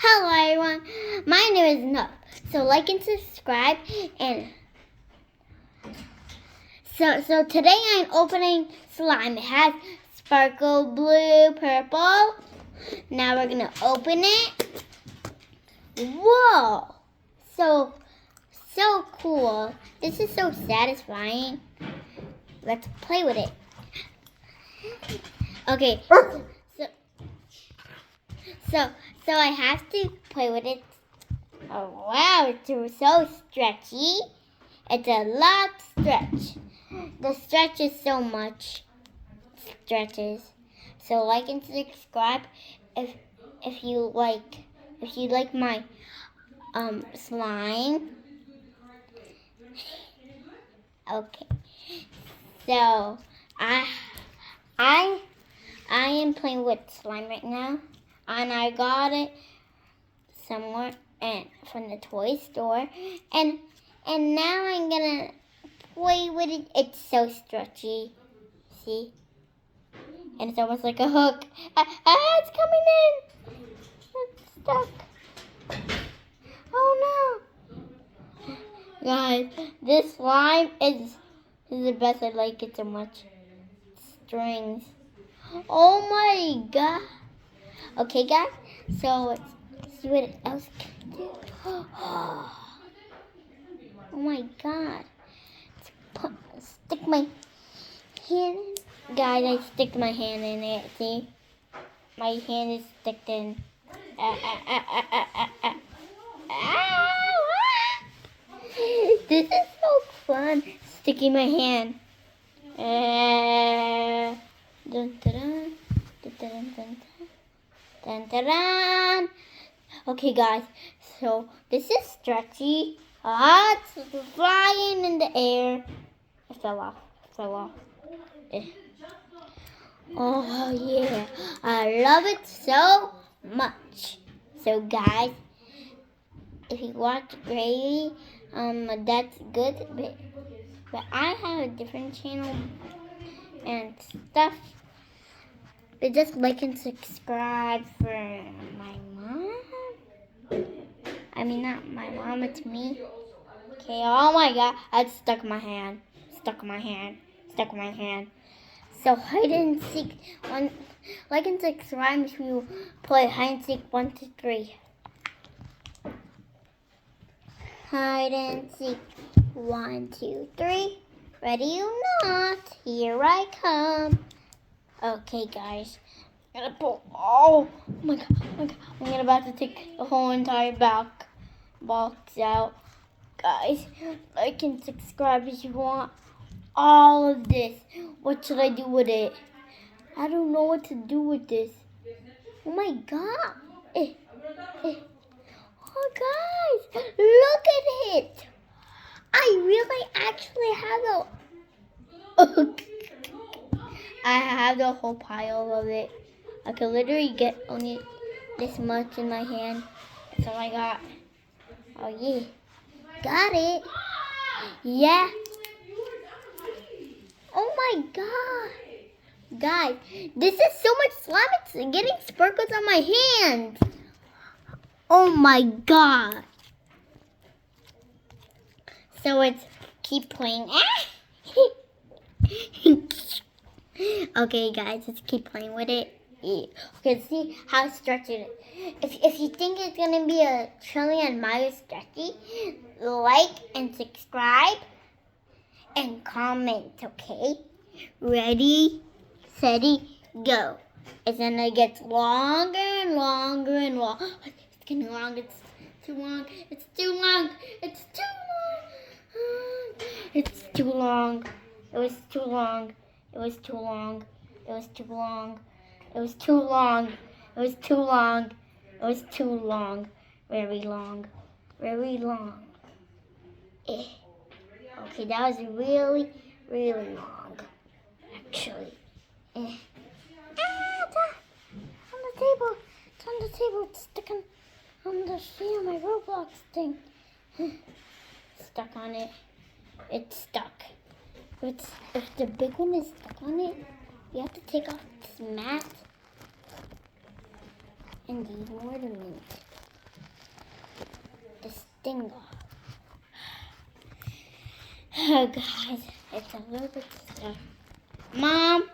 Hello everyone, my name is Nup. So like and subscribe, and so today I'm opening slime. It has sparkle blue, purple. Now we're gonna open it. Whoa! So cool. This is so satisfying. Let's play with it. Okay. So I have to play with it. Oh wow, it's so stretchy. It's a lot stretch. The stretch is so much stretches. So like and subscribe if you like my slime. Okay. So I am playing with slime right now, and I got it somewhere and from the toy store, and now I'm gonna play with it. It's so stretchy. See? And it's almost like a hook. It's coming in. It's stuck. Oh no. Guys, this slime is the best. I like it so much. Strings. Oh my god. Okay, guys. So let's see what else can do. Oh my god. Stick my hand in. Guys, I stick my hand in it. See? My hand is stuck in. This is so fun. Sticking my hand. Dun, dun, dun, dun, dun, dun, dun, dun, dun. Okay, guys. So this is stretchy. It's flying in the air. It fell off. Oh yeah, I love it so much. So guys, if you watch Gravy, that's good. But I have a different channel and stuff. But just like and subscribe for my mom. I mean, not my mom, it's me. Okay, oh my god, I stuck my hand. So hide and seek one. Like and subscribe if you play hide and seek 1, 2, 3. Hide and seek 1, 2, 3. Ready or not? Here I come. Okay, guys. I'm gonna pull. Oh my god! I'm about to take the whole entire box out. Guys, like and subscribe if you want all of this. What should I do with it? I don't know what to do with this. Oh my god. Oh guys, look at it. I really actually have I have the whole pile of it. I could literally get only this much in my hand. That's all I got. Oh yeah. Got it. Yeah. Oh my god. Guys, this is so much slime. It's getting sparkles on my hands. Oh my god. So it's keep playing. Okay, guys, let's keep playing with it. Okay, see how stretchy it is. If you think it's gonna be a trillion miles stretchy, like and subscribe and comment. Okay, ready, steady, go. It's gonna get longer and longer and longer. It's getting long. It's too long. It's too long. It's too long. It's too long. It was too long. It was too long. It was too long. It was too long. It was too long. It was too long. Very long. Very long. Okay, that was really, really long. Actually. It's on the table. It's on the table. It's stuck on the thing on my Roblox thing. Stuck on it. It's stuck. If the big one is stuck on it, you have to take off this mat and use more to meat. thing off. Oh, guys, it's a little bit stuck. Mom,